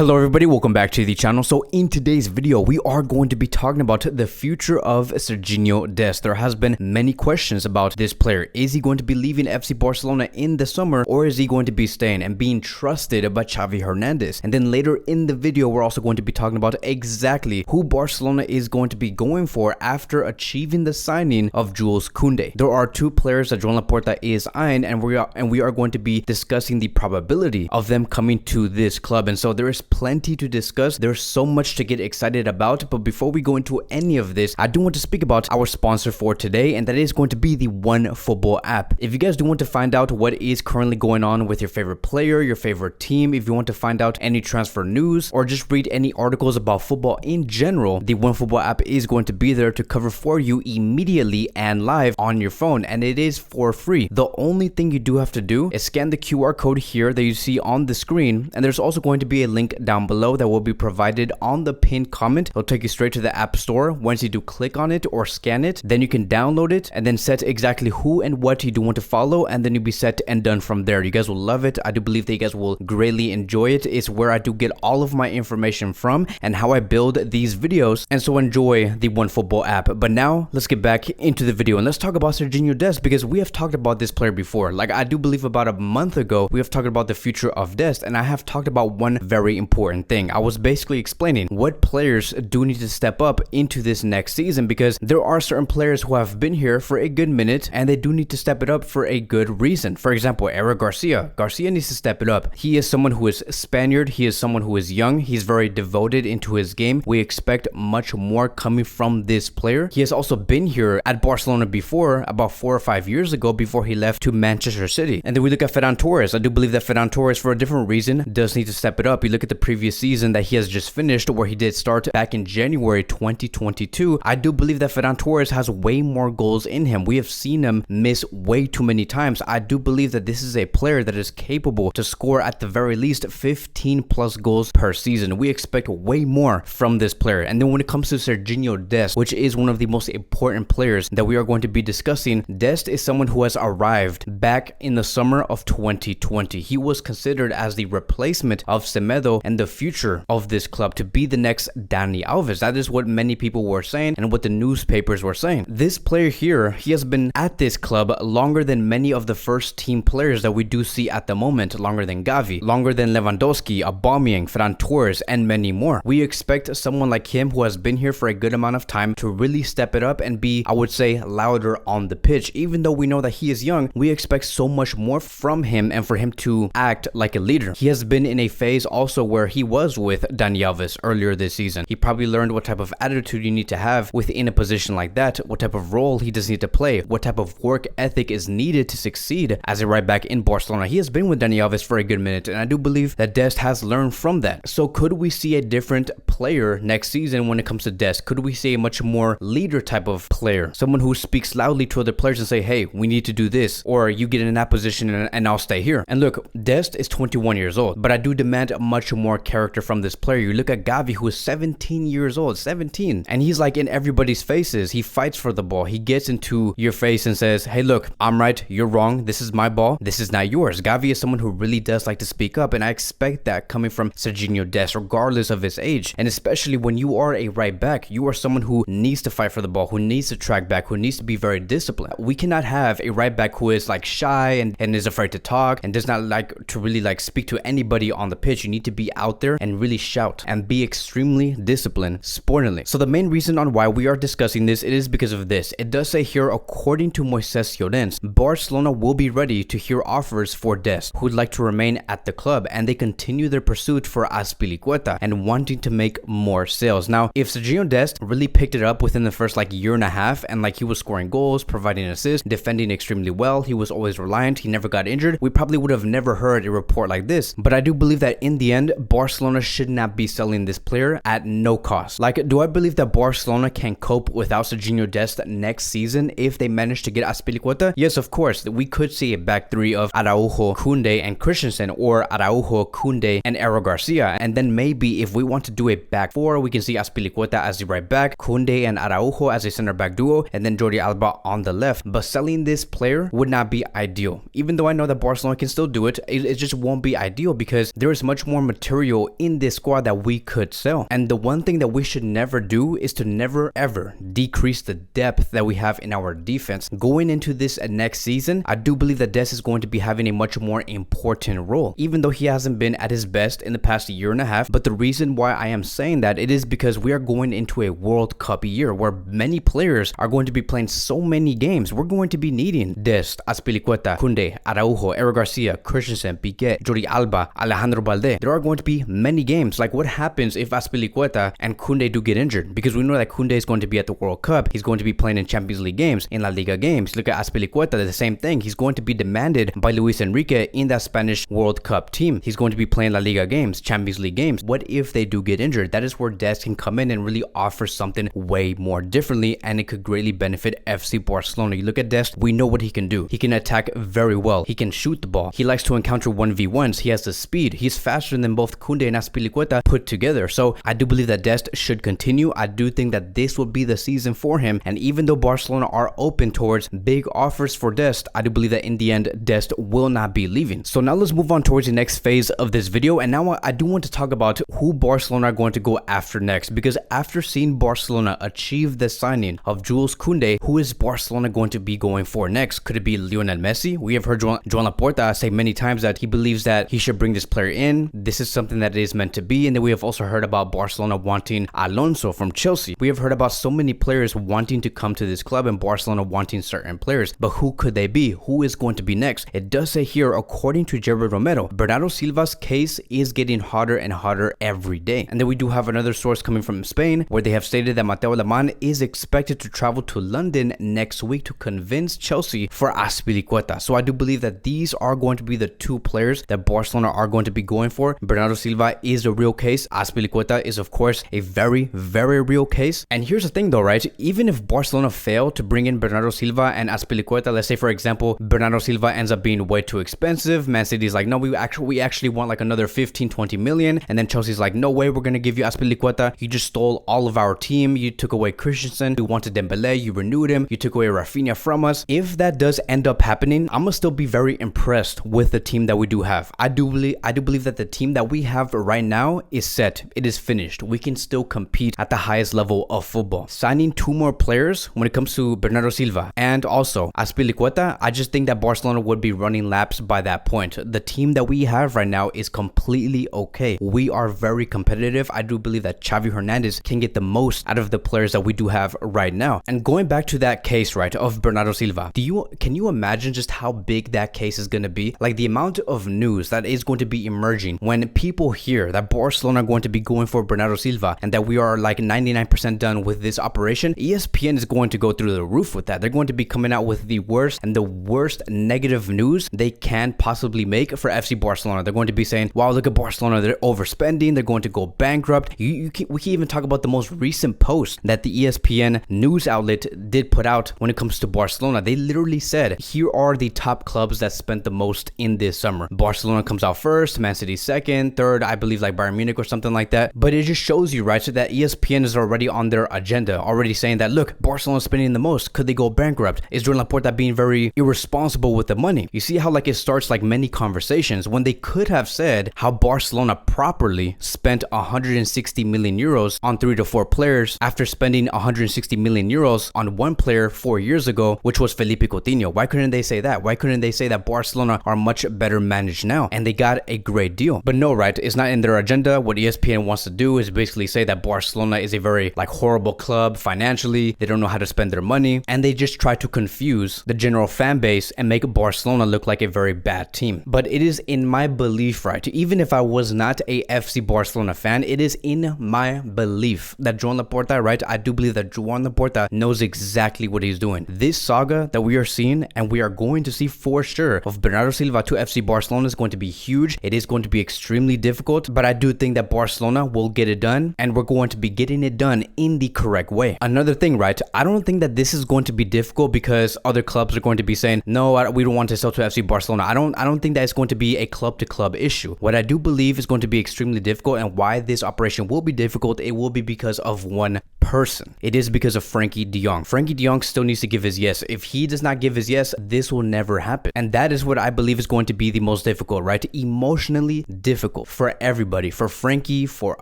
Hello everybody, welcome back to the channel. So in today's video, we are going to be talking about the future of Sergino Dest. There has been many questions about this player. Is he going to be leaving FC Barcelona in the summer, or is he going to be staying and being trusted by Xavi Hernandez? And then later in the video, we're also going to be talking about exactly who Barcelona is going to be going for after achieving the signing of Jules Koundé. There are two players that Joan Laporta is eyeing, and we are going to be discussing the probability of them coming to this club. And so there is plenty to discuss. There's so much to get excited about, but before we go into any of this, I do want to speak about our sponsor for today, and that is going to be the OneFootball app. If you guys do want to find out what is currently going on with your favorite player, your favorite team, if you want to find out any transfer news or just read any articles about football in general, the OneFootball app is going to be there to cover for you immediately and live on your phone, and it is for free. The only thing you do have to do is scan the QR code here that you see on the screen, and there's also going to be a link down below that will be provided on the pinned comment. It'll take you straight to the app store. Once you do click on it or scan it, then you can download it and then set exactly who and what you do want to follow, and then you'll be set and done from there. You guys will love it. I do believe that you guys will greatly enjoy it. It's where I do get all of my information from and how I build these videos, and so enjoy the OneFootball app. But now let's get back into the video and let's talk about Sergino Dest, because we have talked about this player before. Like, I do believe about a month ago we have talked about the future of Dest, and I have talked about one very important thing. I was basically explaining what players do need to step up into this next season, because there are certain players who have been here for a good minute and they do need to step it up for a good reason. For example, Eric Garcia needs to step it up. He is someone who is Spaniard. He is someone who is young. He's very devoted into his game. We expect much more coming from this player. He has also been here at Barcelona before, about 4 or 5 years ago, before he left to Manchester City. And then we look at Ferran Torres. I do believe that Ferran Torres, for a different reason, does need to step it up. You look at the previous season that he has just finished, where he did start back in January 2022. I do believe that Ferran Torres has way more goals in him. We have seen him miss way too many times. I do believe that this is a player that is capable to score at the very least 15 plus goals per season. We expect way more from this player. And then when it comes to Sergino Dest, which is one of the most important players that we are going to be discussing, Dest is someone who has arrived back in the summer of 2020. He was considered as the replacement of Semedo and the future of this club to be the next Dani Alves. That is what many people were saying and what the newspapers were saying. This player here, he has been at this club longer than many of the first team players that we do see at the moment, longer than Xavi, longer than Lewandowski, Aubameyang, Ferran Torres, and many more. We expect someone like him who has been here for a good amount of time to really step it up and be, I would say, louder on the pitch. Even though we know that he is young, we expect so much more from him and for him to act like a leader. He has been in a phase also where he was with Dani Alves earlier this season. He probably learned what type of attitude you need to have within a position like that, what type of role he does need to play, what type of work ethic is needed to succeed as a right back in Barcelona. He has been with Dani Alves for a good minute, and I do believe that Dest has learned from that. So could we see a different player next season when it comes to Dest? Could we see a much more leader type of player? Someone who speaks loudly to other players and say, hey, we need to do this, or you get in that position and I'll stay here. And look, Dest is 21 years old, but I do demand much more character from this player. You look at Xavi, who is 17 years old, 17, and he's like in everybody's faces. He fights for the ball. He gets into your face and says, hey, look, I'm right, you're wrong, this is my ball, this is not yours. Xavi is someone who really does like to speak up, and I expect that coming from Sergino Dest, regardless of his age. And especially when you are a right back, you are someone who needs to fight for the ball, who needs to track back, who needs to be very disciplined. We cannot have a right back who is like shy and is afraid to talk and does not like to really like speak to anybody on the pitch. You need to be out there and really shout and be extremely disciplined sportingly. So the main reason on why we are discussing this, it is because of this. It does say here, according to Moises Llorens, Barcelona will be ready to hear offers for Dest, who would like to remain at the club, and they continue their pursuit for Azpilicueta and wanting to make more sales. Now, if Sergino Dest really picked it up within the first like year and a half, and like he was scoring goals, providing assists, defending extremely well, he was always reliant, he never got injured, we probably would have never heard a report like this. But I do believe that in the end, Barcelona should not be selling this player at no cost. Like, do I believe that Barcelona can cope without Sergino Dest next season if they manage to get Azpilicueta? Yes, of course. We could see a back three of Araujo, Koundé, and Christensen, or Araujo, Koundé, and Eric Garcia. And then maybe if we want to do a back four, we can see Azpilicueta as the right back, Koundé and Araujo as a center back duo, and then Jordi Alba on the left. But selling this player would not be ideal. Even though I know that Barcelona can still do it, it just won't be ideal, because there is much more material material in this squad that we could sell. And the one thing that we should never do is to never ever decrease the depth that we have in our defense. Going into this next season, I do believe that Dest is going to be having a much more important role, even though he hasn't been at his best in the past year and a half. But the reason why I am saying that, it is because we are going into a World Cup year where many players are going to be playing so many games. We're going to be needing Dest, Azpilicueta, Koundé, Araujo, Eric Garcia, Christensen, Piqué, Jordi Alba, Alejandro Balde. There are going to be many games. Like, what happens if Azpilicueta and Koundé do get injured? Because we know that Koundé is going to be at the World Cup. He's going to be playing in Champions League games, in La Liga games. Look at Azpilicueta, the same thing. He's going to be demanded by Luis Enrique in that Spanish World Cup team. He's going to be playing La Liga games, Champions League games. What if they do get injured? That is where Dest can come in and really offer something way more differently, and it could greatly benefit FC Barcelona. You look at Dest, we know what he can do. He can attack very well. He can shoot the ball. He likes to encounter 1v1s. He has the speed. He's faster than both Koundé and Azpilicueta put together. So I do believe that Dest should continue. I do think that this will be the season for him. And even though Barcelona are open towards big offers for Dest, I do believe that in the end, Dest will not be leaving. So now let's move on towards the next phase of this video. And now I do want to talk about who Barcelona are going to go after next, because after seeing Barcelona achieve the signing of Jules Koundé, who is Barcelona going to be going for next? Could it be Lionel Messi? We have heard Joan Laporta say many times that he believes that he should bring this player in. This is something that is meant to be. And then we have also heard about Barcelona wanting Alonso from Chelsea. We have heard about so many players wanting to come to this club and Barcelona wanting certain players. But who could they be? Who is going to be next? It does say here, according to Gerard Romero, Bernardo Silva's case is getting hotter and hotter every day. And then we do have another source coming from Spain where they have stated that Mateo Alemán is expected to travel to London next week to convince Chelsea for Azpilicueta. So I do believe that these are going to be the two players that Barcelona are going to be going for. Bernardo Silva is a real case. Azpilicueta is of course a very, very real case. And here's the thing though, right? Even if Barcelona fail to bring in Bernardo Silva and Azpilicueta, let's say for example, Bernardo Silva ends up being way too expensive. Man City's like, no, we actually want like another 15-20 million. And then Chelsea's like, no way, we're going to give you Azpilicueta. You just stole all of our team. You took away Christensen. We wanted Dembele. You renewed him. You took away Rafinha from us. If that does end up happening, I'm gonna still be very impressed with the team that we do have. I do believe that the team that we have right now is set. It is finished. We can still compete at the highest level of football. Signing two more players when it comes to Bernardo Silva and also Azpilicueta, I just think that Barcelona would be running laps by that point. The team that we have right now is completely okay. We are very competitive. I do believe that Xavi Hernandez can get the most out of the players that we do have right now. And going back to that case, right, of Bernardo Silva, can you imagine just how big that case is going to be? Like the amount of news that is going to be emerging when people hear that Barcelona are going to be going for Bernardo Silva and that we are like 99% done with this operation. ESPN is going to go through the roof with that. They're going to be coming out with the worst negative news they can possibly make for FC Barcelona. They're going to be saying, wow, look at Barcelona, they're overspending, they're going to go bankrupt. We can even talk about the most recent post that the ESPN news outlet did put out when it comes to Barcelona. They literally said, here are the top clubs that spent the most in this summer. Barcelona comes out first, Man City second, third, I believe like Bayern Munich or something like that. But it just shows you, right, so that ESPN is already on their agenda, already saying that, look, Barcelona's spending the most. Could they go bankrupt? Is Joan Laporta being very irresponsible with the money? You see how like it starts like many conversations when they could have said how Barcelona properly spent 160 million euros on 3 to 4 players after spending 160 million euros on one player 4 years ago, which was Felipe Coutinho. Why couldn't they say that? Why couldn't they say that Barcelona are much better managed now and they got a great deal? But no, right, it's not in their agenda. What ESPN wants to do is basically say that Barcelona is a very like horrible club financially. They don't know how to spend their money, and they just try to confuse the general fan base and make Barcelona look like a very bad team. But it is in my belief, right, even if I was not a FC Barcelona fan, it is in my belief that Joan Laporta, right, I do believe that Joan Laporta knows exactly what he's doing. This saga that we are seeing and we are going to see for sure of Bernardo Silva to FC Barcelona is going to be huge. It is going to be extremely difficult, but I do think that Barcelona will get it done, and we're going to be getting it done in the correct way. Another thing, right, I don't think that this is going to be difficult because other clubs are going to be saying, no, we don't want to sell to FC Barcelona. I don't think that it's going to be a club to club issue. What I do believe is going to be extremely difficult, and why this operation will be difficult, it will be because of one person. It is because of Frankie de Jong. Frankie de Jong still needs to give his yes. If he does not give his yes, this will never happen. And that is what I believe is going to be the most difficult, right? Emotionally difficult. difficult for everybody, for Frankie, for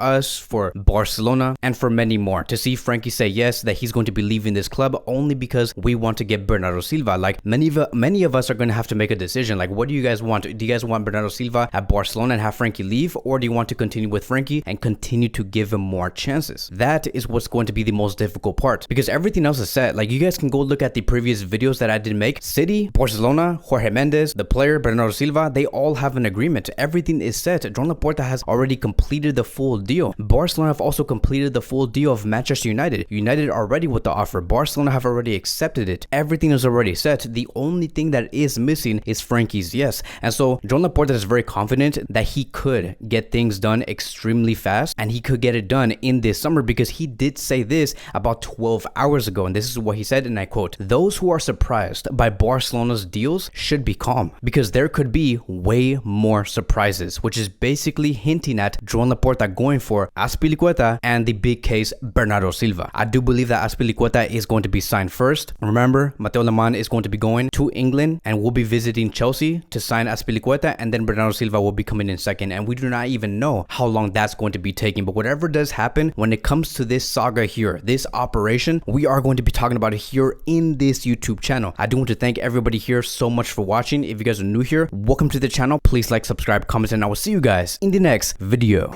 us, for Barcelona, and for many more to see Frankie say yes, that he's going to be leaving this club only because we want to get Bernardo Silva. Like many of us are going to have to make a decision. Like, what do you guys want? Do you guys want Bernardo Silva at Barcelona and have Frankie leave, or do you want to continue with Frankie and continue to give him more chances? That is what's going to be the most difficult part, because everything else is set. Like, you guys can go look at the previous videos that I did make. City, Barcelona, Jorge Mendes, the player Bernardo Silva, they all have an agreement. Everything is set. Joan Laporta has already completed the full deal. Barcelona have also completed the full deal of Manchester United. United already with the offer. Barcelona have already accepted it. Everything is already set. The only thing that is missing is Frankie's yes. And so Joan Laporta is very confident that he could get things done extremely fast, and he could get it done in this summer, because he did say this about 12 hours ago. And this is what he said, and I quote, "Those who are surprised by Barcelona's deals should be calm, because there could be way more surprises," which is basically hinting at Joan Laporta going for Azpilicueta and the big case Bernardo Silva. I do believe that Azpilicueta is going to be signed first. Remember, Mateo Lemán is going to be going to England and will be visiting Chelsea to sign Azpilicueta, and then Bernardo Silva will be coming in second, and we do not even know how long that's going to be taking. But whatever does happen when it comes to this saga here, this operation, we are going to be talking about it here in this YouTube channel. I do want to thank everybody here so much for watching. If you guys are new here, welcome to the channel. Please like, subscribe, comment, and I will see you guys in the next video.